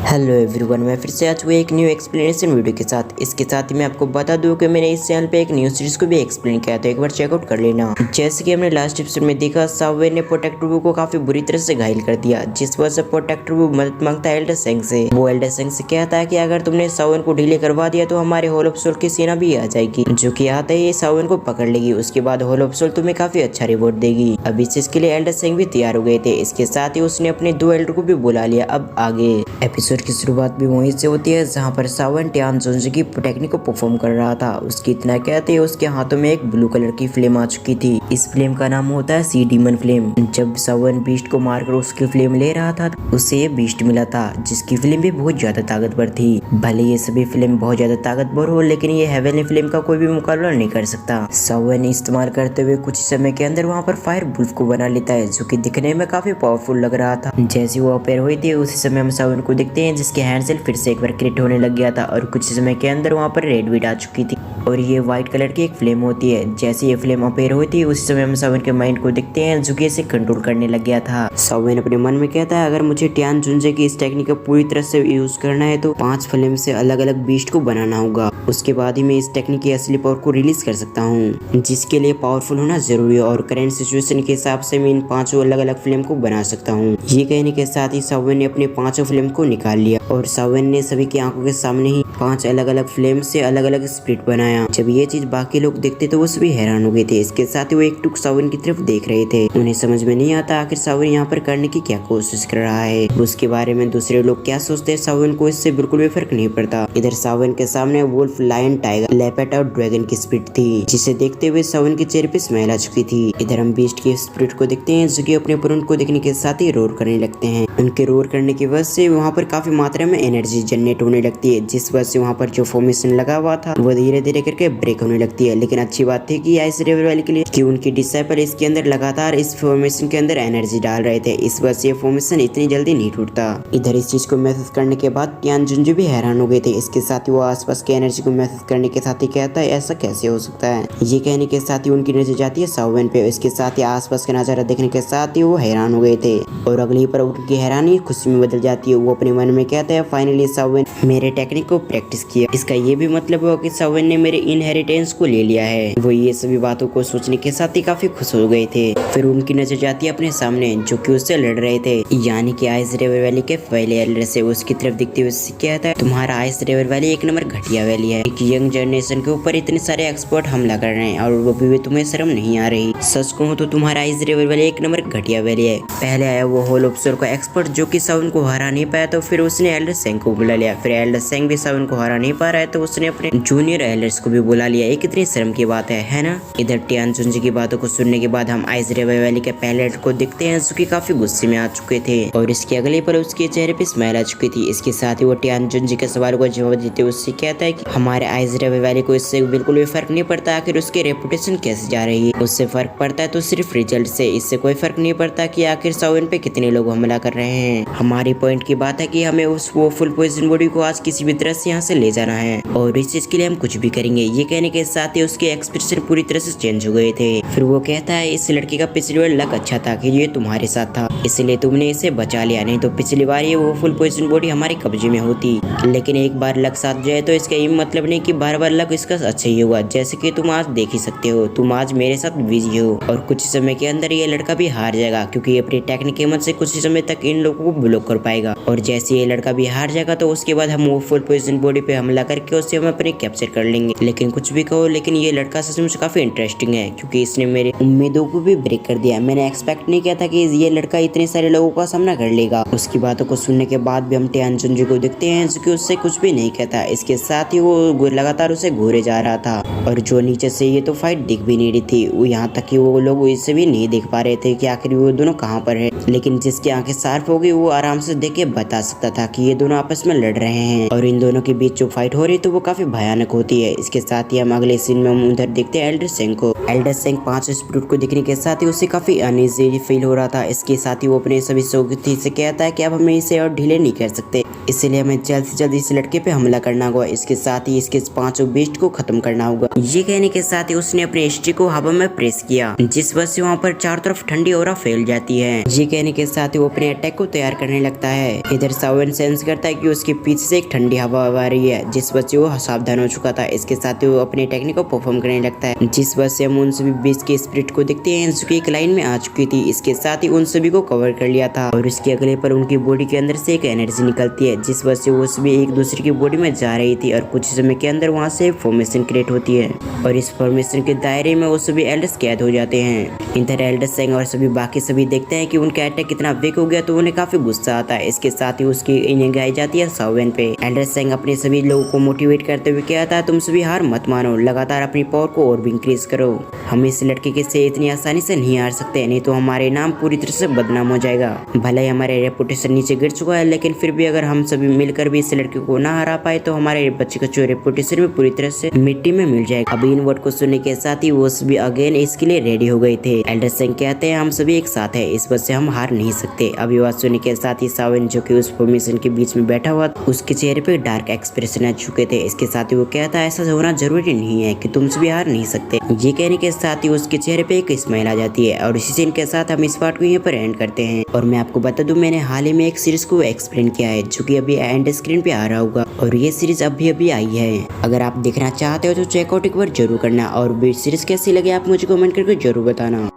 Hello everyone, मैं फिर से आ चुका एक न्यू एक्सप्लेनेशन वीडियो के साथ। इसके साथ ही मैं आपको बता दूं कि मैंने इस चैनल पे एक न्यू सीरीज को भी एक्सप्लेन किया, तो एक बार चेकआउट कर लेना। जैसे कि हमने लास्ट एपिसोड में देखा, सावे ने प्रोटेक्टर वू को काफी बुरी तरह से घायल कर दिया, जिस वजह से प्रोटेक्टर वू मदद मांगता है एल्डर सेंग से। वो एल्डर सेंग से कहता है कि अगर तुमने सावन को ढीले करवा दिया तो हमारे होल ऑफ सोल की सेना भी आ जाएगी, जो कि आते ही सावन को पकड़ लेगी। उसके बाद होल ऑफ सोल तुम्हें काफी अच्छा रिवॉर्ड देगी। अब इस चीज के लिए एल्डर सेंग भी तैयार हो गए थे। इसके साथ ही उसने अपने 2 एल्डर को भी बुला लिया। अब आगे एपिसोड की शुरुआत भी वहीं से होती है, जहां पर सावन टियान जोंजी की टेक्निक को परफॉर्म कर रहा था। उसकी इतना कहते ही उसके हाथों में एक ब्लू कलर की फ्लेम आ चुकी थी। इस फ्लेम का नाम होता है सी डीमन फ्लेम। जब सावन बीस्ट को मारकर उसकी फ्लेम ले रहा था, उसे ये बीस्ट मिला था, जिसकी फ्लेम भी बहुत ज्यादा ताकतवर थी। भले ये सभी फ्लेम बहुत ज्यादा ताकतवर हो, लेकिन ये हेवनली फ्लेम का कोई भी मुकाबला नहीं कर सकता। सावन इस्तेमाल करते हुए कुछ समय के अंदर वहाँ पर फायर वुल्फ को बना लेता है, जो कि दिखने में काफी पावरफुल लग रहा था। जैसे वो अपेयर हुई थी, उसी समय हम सावन को देखते हैं, जिसके हैंड से फिर से एक बार क्रिएट होने लग गया था और कुछ समय के अंदर वहाँ पर रेड बीट आ चुकी थी और ये व्हाइट कलर की एक फ्लेम होती है। जैसे ये फ्लेम अपेयर हुई थी, उसी समय हम सावन के माइंड को देखते हैं, जो कि इसे कंट्रोल करने लग गया था। सावन अपने मन में कहता है, अगर मुझे टियान जुंजे की इस टेक्निक का पूरी तरह से यूज करना है तो 5 फ्लेम से अलग अलग बीस्ट को बनाना होगा। उसके बाद ही मैं इस टेक्निक की असली पावर को रिलीज कर सकता हूँ, जिसके लिए पावरफुल होना जरूरी है और करंट सिचुएशन के हिसाब से मैं इन 5 अलग अलग फ्लेम को बना सकता हूँ। ये कहने के साथ ही सावन ने अपने 5 फ्लेम को निकाल लिया और सावन ने सभी की आंखों के सामने ही 5 अलग अलग फ्लेम से अलग अलग स्प्लिट बनाया। जब ये चीज बाकी लोग देखते तो वो सभी हैरान हो गए थे। इसके साथ ही वो एक टुक सावन की तरफ देख रहे थे। उन्हें समझ में नहीं आता आखिर सावन यहाँ पर करने की क्या कोशिश कर रहा है। उसके बारे में दूसरे लोग क्या सोचते हैं, सावन को इससे बिल्कुल भी फर्क नहीं पड़ता। इधर सावन के सामने वुल्फ, लायन, टाइगर, लेपर्ड और ड्रैगन की स्प्लिट थी, जिसे देखते हुए सावन के चेहरे पे स्माइल आ चुकी थी। इधर हम बीस्ट की स्प्लिट को देखते हैं, जो कि अपने ओपोनेंट को देखने के साथ ही रोर करने लगते हैं। उनके रोर करने की वजह से वहाँ पर काफी मात्रा में एनर्जी जनरेट होने लगती है, जिस वजह से वहाँ पर जो फॉर्मेशन लगा हुआ था वो धीरे धीरे करके ब्रेक होने लगती है। लेकिन अच्छी बात थी कि आइस रिवर वैली के लिए कि उनकी डिसाइपल इसके अंदर लगातार इस फॉर्मेशन के अंदर एनर्जी डाल रहे थे, इस वजह से फॉर्मेशन इतनी जल्दी नहीं टूटता। इधर इस चीज को महसूस करने के बाद टियान जुंजू भी हैरान हो गए थे। इसके साथ ही वो आसपास की एनर्जी को महसूस करने के साथ ही कहता है, ऐसा कैसे हो सकता है। ये कहने के साथ ही उनकी नजर जाती है सावन पे। इसके साथ ही आसपास का नजारा देखने के साथ ही वो हैरान हो गए थे और अगली पर उनकी हैरानी खुशी में बदल जाती है। वो अपने मन में कहता है, फाइनली सावन मेरे टेक्निक को प्रैक्टिस किया। इसका ये भी मतलब हुआ कि सावन ने मेरे इनहेरिटेंस को ले लिया है। वो ये सभी बातों को सोचने के साथ ही काफी खुश हो गए थे। फिर उनकी नजर जाती है अपने सामने, जो कि उससे लड़ रहे थे, यानी कि आइस रिवर वैली के पहले एल्डर से। उसकी तरफ दिखते हुए उससे कहता है, तुम्हारा आइस रिवर वैली एक नंबर घटिया वैली है। एक यंग जनरेशन के ऊपर इतने सारे एक्सपर्ट हमला कर रहे हैं और वो भी तुम्हें शर्म नहीं आ रही। सच कहूं तो तुम्हारा आइस रिवर वैली एक नंबर घटिया वैली है। पहले आया वो होल ऑफ सोल का एक्सपर्ट, जो कि सावन को हरा नहीं पाया, तो फिर उसने एल्डर सेंग को बुला लिया। फिर एल्डर सेंग भी सावन को हरा नहीं पा रहा है, तो उसने अपने जूनियर एल्डर्स को भी बुला लिया। ये कितनी शर्म की बात है ना। इधर टियान जुंजी की बातों को सुनने के बाद हम आइस रिवर वैली के पहले एल्डर को दिखते हैं, जो कि काफी गुस्से में आ चुके थे और इसके अगले पल उसके चेहरे पे स्माइल आ चुकी थी। इसके साथ ही वो टियान जुंजी के सवाल को जवाब देते हुए उससे कहता है कि हमारे आइस रिवर वैली को इससे बिल्कुल भी फर्क नहीं पड़ता आखिर उसकी रेपुटेशन कैसे जा रही है। उससे फर्क पड़ता है तो सिर्फ रिजल्ट से। इससे कोई फर्क नहीं पड़ता कि आखिर सावन पे कितने लोग हमला कर रहे हैं। हमारी पॉइंट की बात है कि हमें उस वो फुल पोजीशन बॉडी को आज किसी भी तरह से यहाँ से ले जाना है और इस चीज के लिए हम कुछ भी करेंगे। ये कहने के साथ ही उसके एक्सप्रेशन पूरी तरह से चेंज हो गए थे। फिर वो कहता है, इस लड़की का पिछली बार लक अच्छा था कि ये तुम्हारे साथ था, इसलिए तुमने इसे बचा लिया, नहीं तो पिछली बार ये वो फुल पोजीशन बॉडी हमारे कब्जे में होती। लेकिन एक बार लक साथ जाए तो इसका ये मतलब नहीं कि बार बार लक इसका अच्छा ही हुआ। जैसे कि तुम आज देख ही सकते हो, तुम आज मेरे साथ बिजी हो और कुछ समय के अंदर ये लड़का भी हार जाएगा, क्योंकि ये अपनी टेक्निक की मदद से कुछ समय तक इन लोगों को ब्लॉक कर पाएगा और जैसे ये लड़का भी हार जाएगा तो उसके बाद हम वो फुल पोजीशन बॉडी पे हमला करके उससे हम अपने कैप्चर कर लेंगे। लेकिन कुछ भी कहो, लेकिन ये लड़का सच में काफी इंटरेस्टिंग है, क्योंकि इसने मेरी उम्मीदों को भी ब्रेक कर दिया। मैंने एक्सपेक्ट नहीं किया था कि ये लड़का इतने सारे लोगों का सामना कर लेगा। उसकी बातों को सुनने के बाद भी हम टियान जुंजी को देखते हैं, जो कि उससे कुछ भी नहीं कहता। इसके साथ ही वो लगातार उसे घूरे जा रहा था और जो नीचे से ये तो फाइट दिख भी नहीं रही थी, वो यहाँ तक कि वो लोग इसे भी नहीं देख पा रहे थे कि आखिर वो दोनों कहाँ पर है। लेकिन जिसकी आंखें सार्फ हो गई वो आराम से देख के बता सकता था कि ये दोनों आपस में लड़ रहे हैं और इन दोनों के बीच जो फाइट हो रही तो वो काफी भयानक होती है। इसके साथ ही हम अगले सीन में हम उधर देखते हैं एल्डर सेंग को। एल्डर सेंग 5 स्प्लिट को देखने के साथ ही उसे काफी अनईजी फील हो रहा था। इसके साथ ही वो अपने सभी साथी से कहता है कि अब हमें इसे और ढीले नहीं कर सकते, इसलिए हमें जल्द से जल्द इस लड़के पे हमला करना होगा। इसके साथ ही इसके 5 बीस्ट को खत्म करना होगा। ये कहने के साथ ही उसने अपने स्टिक को हवा में प्रेस किया, जिस वजह से वहाँ पर चारों तरफ ठंडी ऑरा फैल जाती है। ये कहने के साथ ही वो अपने अटैक को तैयार करने लगता है। इधर सावन सावन सेंस करता है कि उसके पीछे से एक ठंडी हवा आ रही है, जिस वजह से वो सावधान हो चुका था। इसके साथ ही वो अपनी टेक्निक को परफॉर्म करने लगता है, जिस वजह से हम उन सभी बीच के स्पिरिट को देखते हैं जो कि एक लाइन में आ चुकी थी। इसके साथ ही उन सभी को कवर कर लिया था और इसके अगले पर उनकी बॉडी के अंदर से एक एनर्जी निकलती है, जिस वजह से वो सभी एक दूसरे की बॉडी में जा रही थी और कुछ समय के अंदर वहाँ से फॉर्मेशन क्रिएट होती है और इस फॉर्मेशन के दायरे में वो सभी एल्डर्स कैद हो जाते हैं। इधर एल्डर सेंग और सभी बाकी सभी देखते हैं कि उनका अटैक कितना वीक हो गया, तो उन्हें काफी गुस्सा आता है। इसके साथ ही उसकी इन्हें गाई जाती है सावन पे। एल्डर सेंग अपने सभी लोगों को मोटिवेट करते हुए कहता है, तुम सभी हार मत मानो, लगातार अपनी पावर को और भी इंक्रीज करो। हम इस लड़के के से इतनी आसानी से नहीं हार सकते, नहीं तो हमारे नाम पूरी तरह से बदनाम हो जाएगा। भले ही हमारे रेपुटेशन नीचे गिर चुका है, लेकिन फिर भी अगर हम सभी मिलकर भी इस लड़के को ना हरा पाए तो हमारे बच्चे का रेपुटेशन भी पूरी तरह से मिट्टी में मिल जाएगा। अभी इन वर्ड को सुनने के साथ ही वो सभी अगेन इसके लिए रेडी हो गए थे। एल्डर सेंग कहते हैं, हम सभी एक साथ है, इस वजह से हम हार नहीं सकते। अभी बात सुनने के साथ ही सावन जो कि उस फॉर्मेशन के बीच में बैठा हुआ, उसके चेहरे पे डार्क एक्सप्रेशन आ चुके थे। इसके साथ ही वो कहता है, ऐसा होना जरूरी नहीं है कि तुम सभी हार नहीं सकते। ये कहने के साथ ही उसके चेहरे पे एक स्माइल आ जाती है और इसी सीन के साथ हम इस पार्ट को यहाँ पर एंड करते हैं। और मैं आपको बता दूं, मैंने हाल ही में एक सीरीज को एक्सप्लेन किया है जो कि अभी एंड स्क्रीन पे आ रहा होगा और ये सीरीज अभी आई है। अगर आप देखना चाहते हो तो चेकआउट एक बार जरूर करना और सीरीज कैसी लगे आप मुझे कमेंट करके जरूर बताना।